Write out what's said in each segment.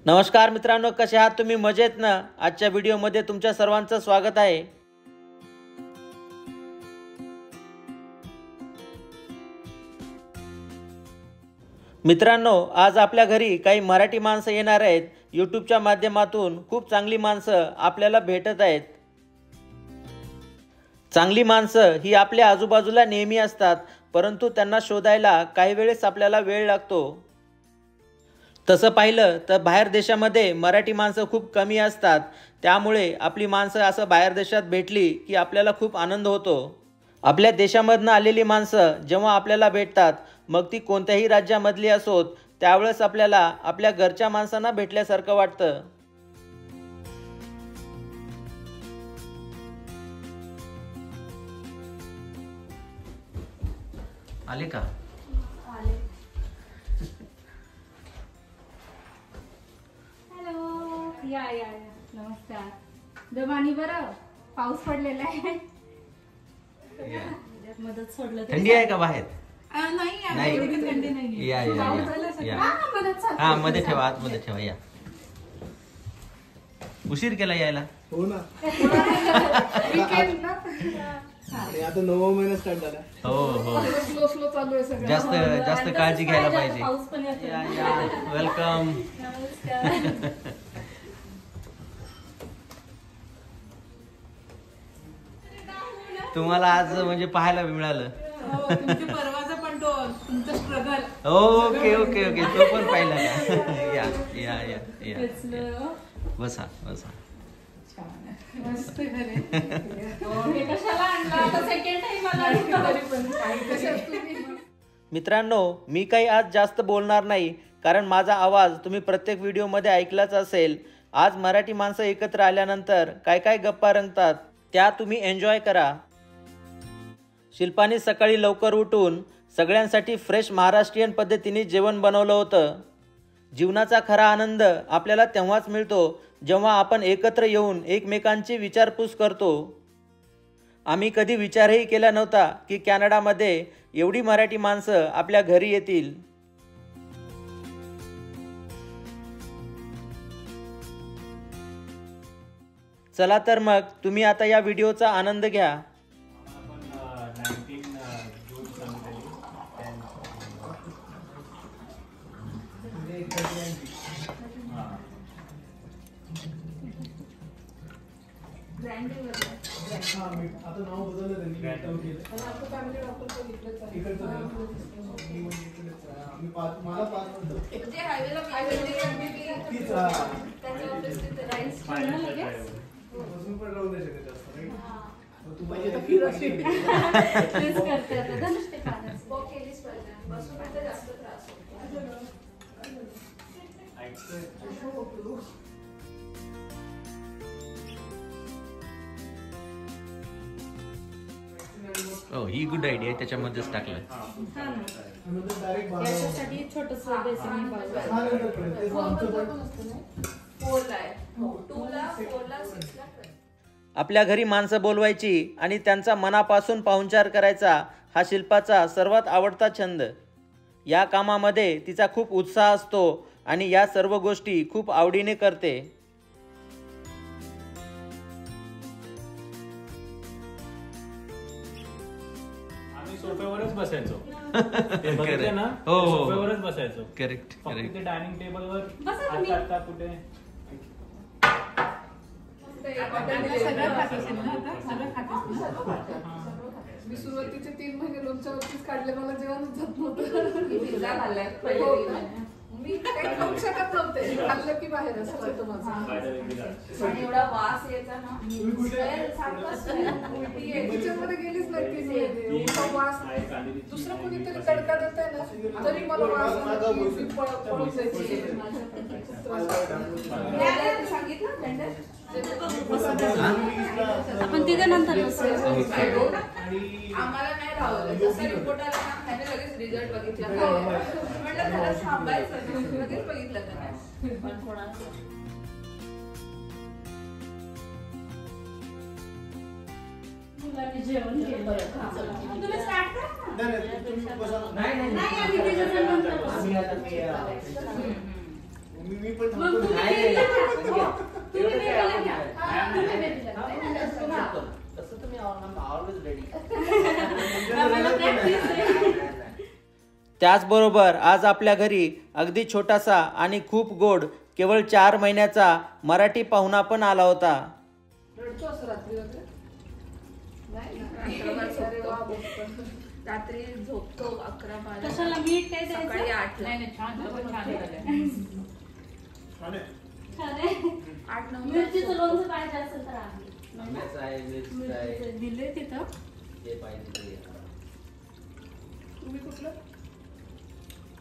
नमस्कार मित्रांनो, कसे आहात तुम्ही? मजेत ना? आजच्या व्हिडिओमध्ये तुमच्या सर्वांचं स्वागत आहे। मित्रांनो, आज आपल्या घरी काही मराठी माणसं येणार आहेत। यूट्यूबच्या माध्यमातून खूप चांगली माणसं आपल्याला भेटत आहेत। चांगली माणसं ही आपल्या आजूबाजूला नेहमी असतात, परंतु त्यांना शोधायला काही वेळेस आपल्याला वेळ लागतो। तसं पाहिलं तर बाहेर देशामध्ये मराठी माणसं खूप कमी असतात, त्यामुळे आपली माणसं असं बाहेर देशात भेटली की आपल्याला खूप आनंद होतो। आपल्या देशामधनं आलेली माणसं जेव्हा आपल्याला भेटतात, मग ती कोणत्याही राज्यामधली असोत, त्यावेळेस आपल्याला आपल्या घरच्या माणसांना भेटल्यासारखं वाटतं। आले का? या या नमस्कार। दमानी बरं पाऊस पडलेला आहे। मदत सोडलं थंडी आहे का बाहेर? नाही थंडी नाही। या हा मध्ये ठेवा, आतमध्ये ठेवा। या उशीर केला यायला? हो ना, आता 9वा महिना स्टार्ट झाला। हो स्लो चालू आहे सगळं। जास्त काळजी घ्यायला पाहिजे। पाऊस पण येतो। या वेलकम। नमस्कार। तुम्हाला आज म्हणजे पाहायला मिळालं। तुमची परवाचा पण तो तुमचं स्ट्रगल। ओके ओके ओके, तो पण पाहिला का? या या या या बसा बसा। मस्त घरे कशाला आणला आता? सेकंड टाइम आला। मित्रांनो, मी काही आज जास्त बोलणार नाही, कारण माझा आवाज तुम्ही प्रत्येक व्हिडिओमध्ये ऐकलाच असेल। आज मराठी माणसं एकत्र आल्यानंतर काय काय गप्पा रंगतात त्या तुम्ही एन्जॉय करा। शिल्पाने सकाळी लवकर उठून सगळ्यांसाठी फ्रेश महाराष्ट्रीयन पद्धतीने जेवण बनवलं होतं। जीवनाचा खरा आनंद आपल्याला तेव्हाच मिळतो जेव्हा आपण एकत्र येऊन एकमेकांची विचारपूस करतो। आम्ही कधी विचारही केला नव्हता की कॅनडामध्ये एवढी मराठी माणसं आपल्या घरी येतील। चला तर मग तुम्ही आता या व्हिडिओचा आनंद घ्या। आता नाव बदललं त्यांनी। मला 5 मिनिटं बसून पण राहू नाही शकत जास्त, नाही? तू पाहिजे तर फिर अशी ही गुड आयडिया आहे, त्याच्यामध्येच टाकलं। याच्यासाठी छोटंसं बेसिन आपल्या घरी माणसं बोलवायची आणि त्यांचा मनापासून पाहुणचार करायचा हा शिल्पाचा सर्वात आवडता छंद। या कामामध्ये तिचा खूप उत्साह असतो आणि या सर्व गोष्टी खूप आवडीने करते। आम्ही सोफ्यावरच बसायचो। करेक्ट ना, हो सोफ्यावरच बसायचो। Correct correct. डायनिंग टेबलवर बसा आता कुठे मी सुरुवातीचे 3 महिने लोणच्यावरतीच काढले, मला जेवणच जात नव्हतं। मी काही खाऊ शकत नव्हते, खाल्लं की बाहेर असं होतं माझं। आणि एवढा वास यायचा ना, किचनमध्ये गेलीच नाही। एवढा वास, दुसरं कोणीतरी तडका देत आहे ना तरी मला वास पळून जायची। आपण तिघं नंतर आम्हाला नाही राहलं। जसं रिपोर्ट आला ना, त्याने लगेच रिझल्ट बघितला। म्हटलं त्याला थांबायचं, लगेच बघितलं त्याने। पण कोणाला मुलांनी जेवण केलं। तुम्ही स्टार्ट करा ना। तुम्ही बसा। नाही आम्ही तिघं जण नंतर बसू। मी पण मग थांबतो. तुम्ही नाही, बेबीला घ्या. नाही. तुम्ही एवढं काय बेबीला आपण घ्या. नाही. हा, तुम्ही बेबीला घ्या. तसं तुम्ही ऑलवेज रेडी. आम्हाला practice आहे. त्याचबरोबर आज आपल्या घरी अगदी छोटासा आणि खूप गोड केवळ 4 महिन्याचा मराठी पाहुणा पण आला होता. रडतो असं रात्री वगैरे नाही रात्रभर अरे वा, झोपतो. मस्त. रात्री झोपतो 11-12. कशाला मीठ काय द्यायचं? सकाळी 8ला. नाही छान छान छान आहे. छान आहे. 8-9 मिरचीचं लोणचं पाहिजे असेल तर आहे. आंब्याचं आहे, मिरचीचं आहे, मिरचीचं दिले तिथं. जे पाहिजे ते घ्या. तुम्ही कुठलं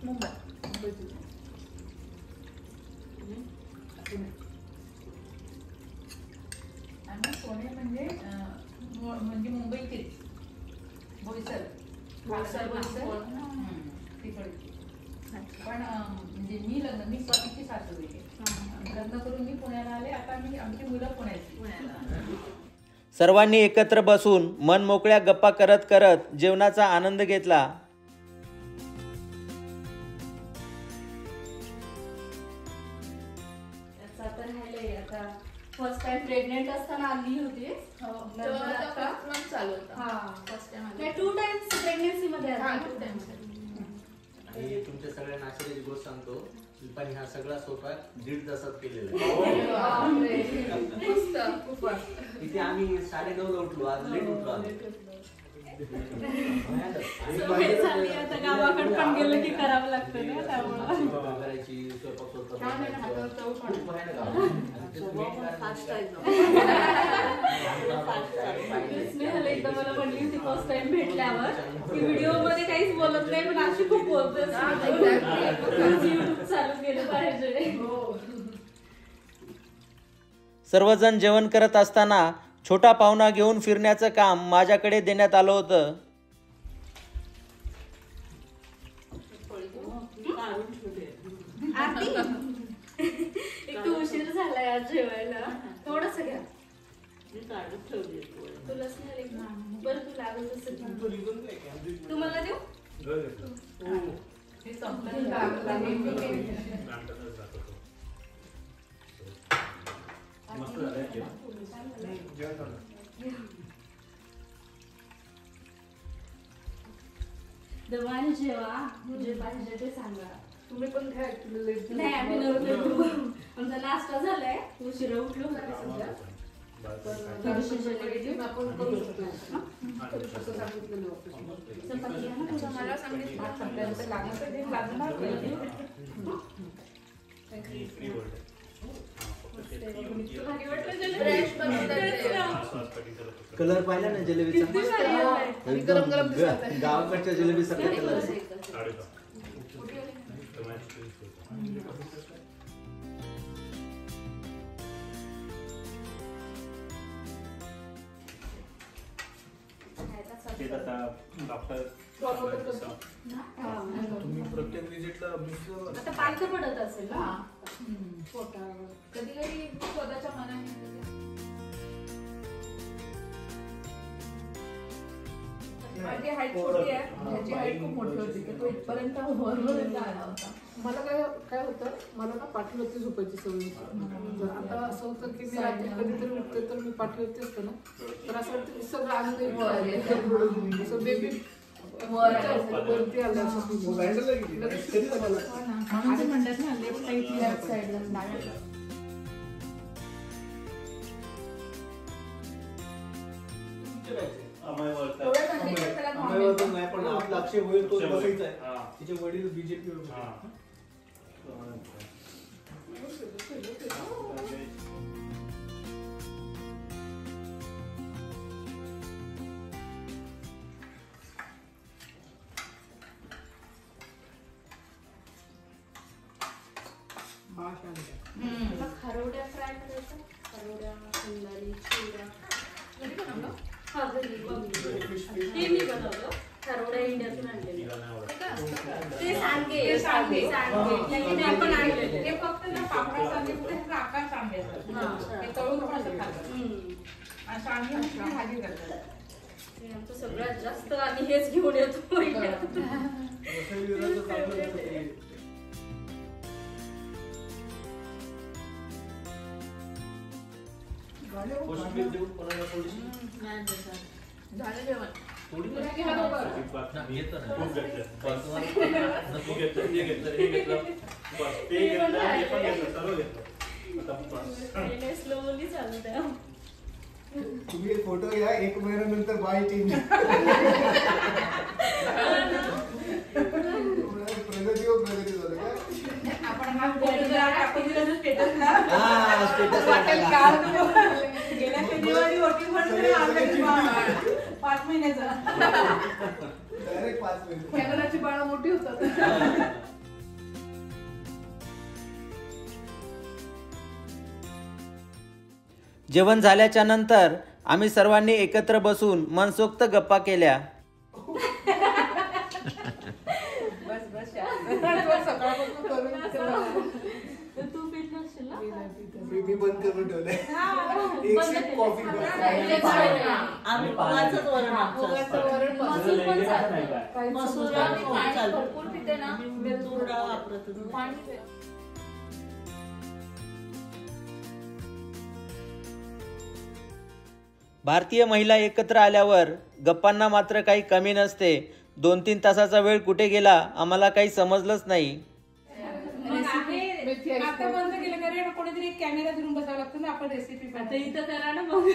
मुंबई. मुंबईत. आम्ही पुणे म्हणजे म्हणजे मुंबईचीच बोईसर बोईसर, तिकडची पण म्हणजे मी स्वतःची सासू आहे. लग्न करून मी पुण्याला आले. आता आमची मुलं पुण्याची. सर्वांनी एकत्र बसून मन मोकळ्या गप्पा करत करत जेवणाचा आनंद घेतला. याचं आता राहिलंय. आता फर्स्ट टाइम प्रेग्नेंट असताना आली होती. नंतर आता चालू होता. हा फर्स्ट टाइम नाही 2 टाइम्स प्रेग्नेन्सी मध्ये हा आली. 2 टाइम्स. आणि तुमच्या सगळ्यांना आश्चर्याची गोष्ट सांगतो, शिल्पाने हा सगळा स्वयंपाक 1.5 तासात केलेला आहे. मस्त खूपच. इथे आम्ही 9:30ला उठलो, आज लेट उठलो आम्ही. सवय झाली आता गावाकडे पण गेलं की करावं लागतं ना त्यामुळं. स्वयंपाक करायची, स्वयंपाक स्वतः छान आहे ना, हातावर चव पण आहे. खूप भयानक आहे. फास्ट आहे एकदम. स्नेहल एकदा मला म्हणली होती फर्स्ट टाइम भेटल्यावर की व्हिडिओ मध्ये काहीच बोलत नाही पण अशी खूप बोलते. युट्यूब चालू केलं पाहिजे. सर्वजण जेवण करत असताना छोटा पाहुणा घेऊन फिरण्याचं काम माझ्याकडे देण्यात आलं होतं. आरती एक तू उशीर झालाय आज जेवायला. थोडस घ्या. तुला स्नेहल एक बरं तू लागत असेल तो निघून नाही का? तुम्हाला देऊ. हे संपलं. मस्त झालंय जेवण. जेवण झालं. दवाने जेवा जे पाहिजे ते सांगा. तुम्ही पण घ्या actually late झालं. नाही आम्ही नव्हतो. आमचा नाश्ता झालाय. उशिरा उठलो होतो सध्या. थोडीशी जलेबी देऊ. आपण करू शकतो असं सांगितलेलं होतं. चपाती घ्या ना तुझा. मला सांगितलं आपल्याला लागलं तर ते लागणार नाही. फ्री वर्ल्ड आहे. भारी वाटलं जलेबी. फ्रेश बनवतात ते. कलर पाहिला ना जिलेबीचा? किती भारी आहे. आणि गरम गरम दिसत आहे. गावाकडच्या जिलेबी सारखा कलर आहे. डॉक्टर तुम्ही प्रत्येक विजिटला मिक्स आता पालथं पडत असेल ना पोटावर. कधी कधी स्वतःच्या मनाने माझी हाईट छोटी आहे. त्याची हाईट खूप मोठी होती. तर तो इथपर्यंत वरपर्यंत आला होता. मला काय होतं, मला ना पाठीवरती झोपायची सवय होती. जर आता असं होतं की मी रात्री कधीतरी उठते तर मी पाठीवरती असते ना, तर असं वाटतं की सगळं अंग असं बेबी वरती आलं असं feel होतं. हँडल आहे किती? लगेच सुचलं मला. म्हणून ते म्हणतात ना लेफ्ट Left side ला. एवढ्या थंडीत त्याला थांब आम्हाला येतं. नाही पण आपला अक्षय होईल तो बसायचा आहे. हा. तिचे वडील बीजेपी हा. आता खारोड्या फ्राय करायच्या. खारोड्या, शेंगदाणे, चिवडा. घरी बनवलं? हा घरी बनवलं. ते मी बनवलं. खारोड्या इंडियातून आणलेले. ते काय असतं का? ते सांगे. ते सांगे. त्याचे ते आपण आणलेले. ते फक्त ना पापडा सांगे त्याचा आकार सांगे असतात. ते तळून थोडंसं खातात. आणि सांगे नुसती भाजी करतात. ते आमचं सगळ्यात जास्त आम्ही हेच घेऊन येतो. कोशिंबीर देऊन कोणाला थोडीशी झालं जेवण. थोडी तुला घ्या लवकर. घेतलं ना खूप घेतलं नको घेतलं हे घेतलं हे घेतलं बस ते घेतलं हे पण घेतलं सर्व घेतलं आता बस स्लोली चालत आहे. तुम्ही एक फोटो घ्या 1 महिन्यानंतर बाय चेंज प्रगती व प्रगती झालं का आपण हा फोटो जर आज टाकून दिला तर स्टेटसला स्टेटस वाटेल का? गेल्या फेब्रुवारी होती म्हणून आम्ही 5 महिन्याचा डायरेक्ट 5 महिने कॅमेराची बाळं मोठी होतात. जेवण झाल्याच्या नंतर आम्ही सर्वांनी एकत्र बसून मनसोक्त गप्पा केल्या. बस बस सकाळपासून करून तू पीत नसशील ना? मी बंद करून ठेवलंय एक सिप कॉफी बस आम्ही पोळाचंच वरण आमचं असतं. मसूर पण चालतं. मसूर मी आणि पाणी चालतं. भरपूर पिते ना. तूर डाळ वापरतो तुम्ही? पाणी पे. भारतीय महिला एकत्र आल्यावर गप्पांना मात्र काही कमी नसते. 2-3 तासाचा वेळ कुठे गेला आम्हाला काही समजलंच नाही. मग आहे आता बंद केलं का रे? कोणीतरी एक कॅमेरा धरून बसावं लागतं ना आपण रेसिपी आता इथं करा ना मग.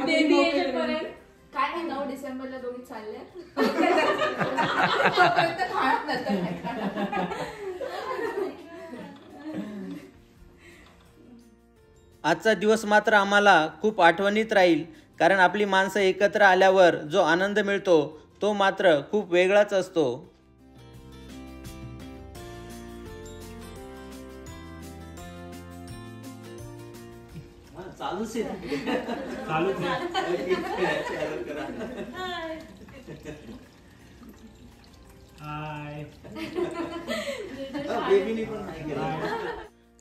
बेबी याच्यापर्यंत. काय नाही 9 डिसेंबरला दोघी चालले. तोपर्यंत खात नंतर नाही खाणार. आजचा दिवस मात्र आम्हाला खूप आठवणीत राहील, कारण आपली माणसं एकत्र आल्यावर जो आनंद मिळतो तो मात्र खूप वेगळाच असतो. चालूच आहे. चालूच हाय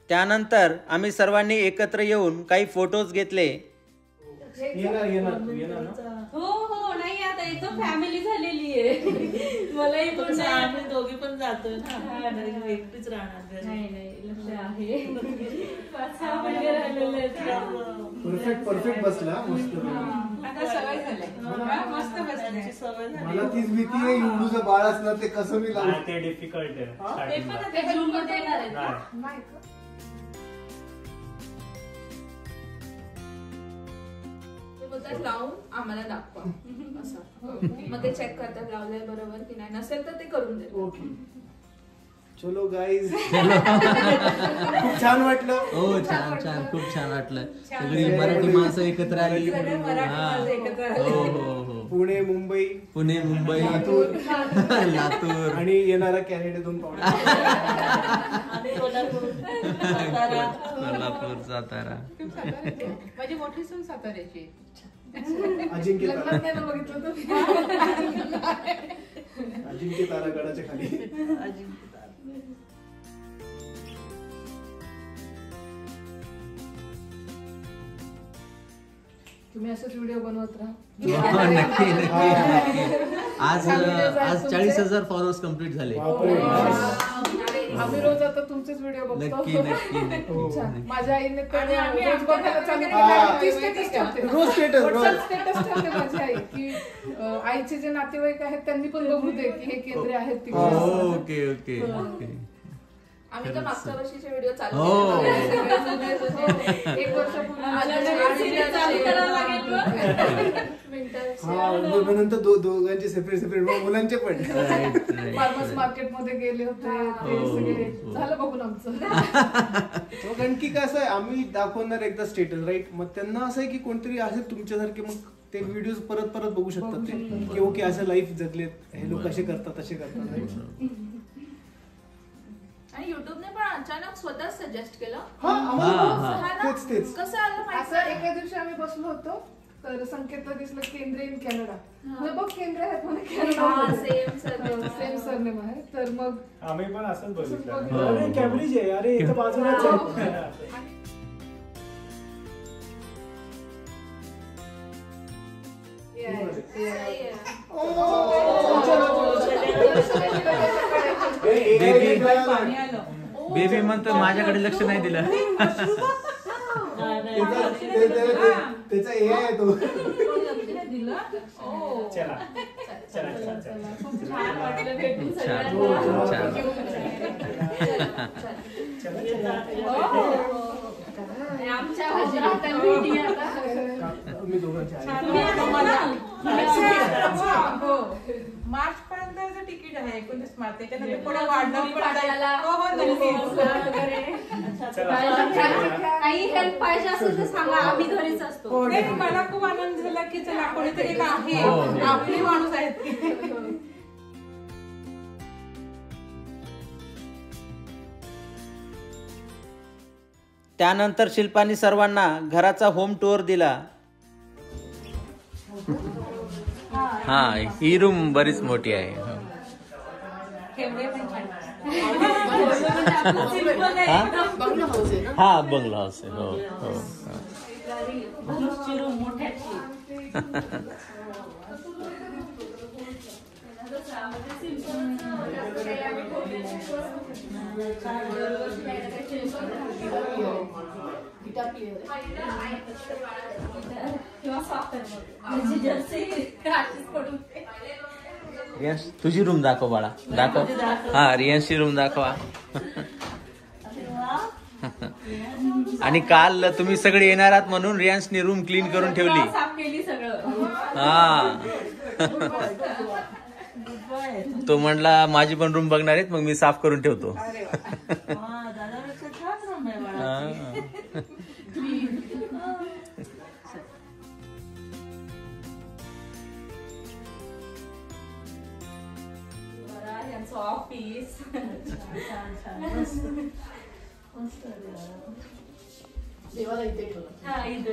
त्यानंतर आम्ही सर्वांनी एकत्र येऊन काही फोटोज घेतले. येणार ना हो हो नाही आता एकदम फॅमिली झालेली आहे. मलाही पण कसं नाही. आम्ही दोघी पण जातोय ना, नाही एकटीच राहणार घरी. नाही नाही लक्ष आहे. 5-6 महिने राहिलेले आहेत. परफेक्ट बसला मस्त आता सवय झाली. मस्त बसले. त्यांची सवय झाली. मला तीच भीती आहे युडूचं बाळ असणार ते कसं मी लावू ते डिफिकल्ट आहे ते पण स्टार्टिंगला आता जून मध्ये येणार आहेत. नाही नाही का? ते बोलतात लावून आम्हाला दाखवा असं. मग ते चेक करतात लावलंय बरोबर की नाही. नसेल तर ते करून देतात. ओके चलो गाईज खूप छान वाटलं. हो छान खूप छान वाटलं. सगळी मराठी माणसं एकत्र आली. सगळे मराठी माणसं एकत्र आले. हो पुणे मुंबई पुणे मुंबई लातूर आणि येणारा कॅनेडातून पाहुणा आम्ही कोल्हापूर, सातारा. कोल्हापूर सातारा. माझी मोठी सून साताऱ्याची. अजिंक्य लग्नात तारा नाही ना बघितलं तर. अजिंक्य तारागडाच्या खाली. अजिंक्य तारा. तुम्ही असेच व्हिडिओ बनवत राहा. नक्की आज 40,000 फॉलोअर्स कम्प्लीट झाले. आम्ही रोज आता तुमचेच व्हिडिओ बघतो. नक्की छान. माझ्या आईने तर आणि आम्ही रोज आमच्या बघायला चालू घरी केलं. हा. ती status ठेवते. रोज स्टेटस WhatsApp status ठेवते माझी आई की आईचे जे नातेवाईक आहेत त्यांनी पण बघू दे की हे केंद्र आहेत तिकडे. Okay okay okay. आम्ही तर मागच्या वर्षीचे व्हिडिओ चालू हो. केले. 1 वर्षापूर्वी आम्हाला नवीन series चालू करावं लागेल मग. हा नंतर दोघांचे सेपरेट मुलांचे पण फार्मर्स मार्केट मध्ये गेले होते ते हो, सगळे हो. झालं बघून आमचं. कारण की कसं आहे आम्ही दाखवणार एकदा स्टेटस राईट मग त्यांना असं आहे की कोणतरी असेल तुमच्यासारखे मग ते व्हिडिओ परत बघू शकतात ते की ओके असं लाईफ जगलेत हे लोक असे करतात तसे करतात right? आणि युट्यूबने पण अचानक स्वतः सजेस्ट केलं. हा आम्हाला हा ना? तेच कसं आलं माहिती असं एका दिवशी आम्ही बसलो होतो तर संकेतला दिसलं केंद्र इन कॅनडा. मग बघ केंद्र आहेत म्हणे कॅनडा. सेम सरनेम आहे. तर मग आम्ही पण असंच बघितलं. अरे कॅम्ब्रिज आहे अरे इथं बाजूलाच आहे. बेबी म्हणतो माझ्याकडे लक्ष नाही दिलं. त्याचा ए आहे तो. दिलं चला चला चला खूप छान वाटलं भेटून छान आणि आमच्या हजरात भेटी आता. तुम्ही दोघांच्या मार्च पर्यंत तिकीट आहे 19 मार्च त्याच्यानंतर पुढे वाढणार पण जाईल. हो हो काही हेल्प पाहिजे असेल तर सांगा, आम्ही घरीच असतो. नाही, मला खूप आनंद झाला की चला कोणीतरी एक आहे आपली माणूस आहेत. त्यानंतर शिल्पानी सर्वांना घराचा होम टूर दिला. हा, ही रूम बरीच मोठी आहे. हा, बंगला हाऊस आहे. हो हो रियांश, तुझी रूम दाखव बाळा, दाखव. हा, रियांशची रूम दाखवा. आणि काल तुम्ही सगळे येणार आहात म्हणून रियांशनी रूम क्लीन करून ठेवली. साफ केली सगळं. हा, तो म्हणला माझी पण रूम बघणार आहेत, मग मी साफ करून ठेवतो. यांचं ऑफिस देवाला इथे ठेवलं. हा, इथे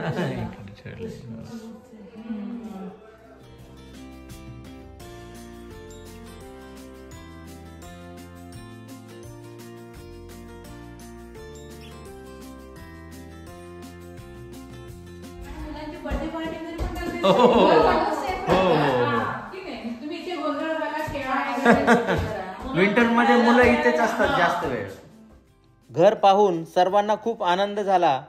बर्थडे पार्टी वगैरे पण करते. हो हो हो. तुम्ही इथे गोंधळ बघा, खेळा. विंटर मध्ये मुलं इथेच असतात जास्त वेळ. घर पाहून सर्वांना खूप आनंद झाला.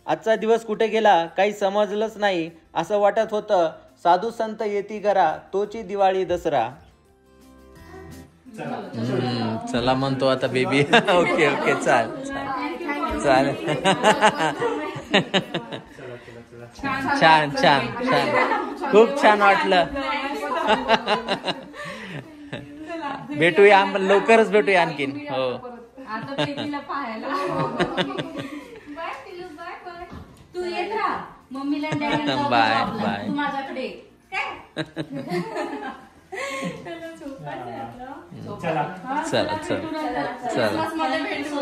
आजचा दिवस कुठे गेला काही समजलंच नाही. असं वाटत होतं साधू संत येती घरा, तोची दिवाळी दसरा. चला म्हणतो आता बेबी. ओके ओके, चाल चाल. छान छान छान, खूप छान वाटलं. भेटूया, लवकरच भेटूया आणखीन. हो, आता बेबीला पाहायला. बाय पिलू, बाय बाय. तू येत राहा मम्मीला आणि डॅडीला जाऊ बाय, आपलं. बाय. तू माझ्याकडे काय. चला चला चला चला. मध्ये भेटू.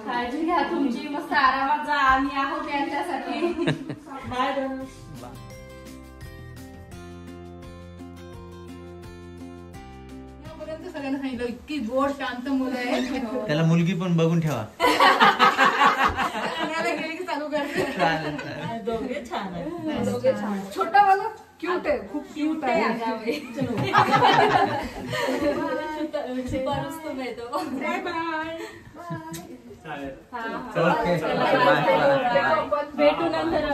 काळजी घ्या तुमची, मस्त आरामात जा. आम्ही आहोत यांच्यासाठी. बाय. सगळ्यांना सांगितलं इतकी गोड शांत मुलं आहे. त्याला मुलगी पण बघून ठेवा. गेली की चालू करते. दोघे छान आहेत. दोघे छान. छोटा वाला क्यूट आहे, खूप क्यूट आहे. बरंच तो मिळतो. Bye bye. चालेल. ओके, भेटू नंतर.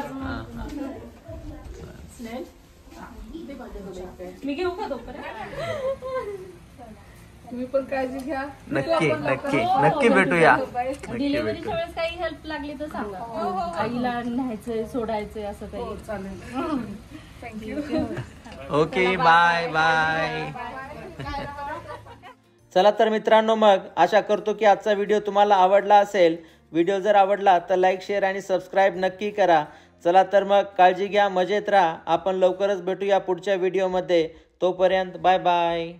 मी घेऊ का तोपर्यंत. तुम्ही पण काळजी घ्या. नक्की नक्की नक्की भेटूया. नक्की डिलिव्हरीच्या भेटूया. वेळेस काही हेल्प लागली तर सांगा. आईला न्यायचंय, सोडायचंय, असं काही. चालेल. थँक्यू. Okay, bye bye. चला तर मित्रांनो, मग आशा करतो की आजचा व्हिडिओ तुम्हाला आवडला असेल. व्हिडिओ जर आवडला तर लाईक, शेअर आणि सबस्क्राईब नक्की करा. चला तर मग काळजी घ्या, मजेत राहा. आपण लवकरच भेटूया पुढच्या व्हिडिओमध्ये. तोपर्यंत बाय बाय.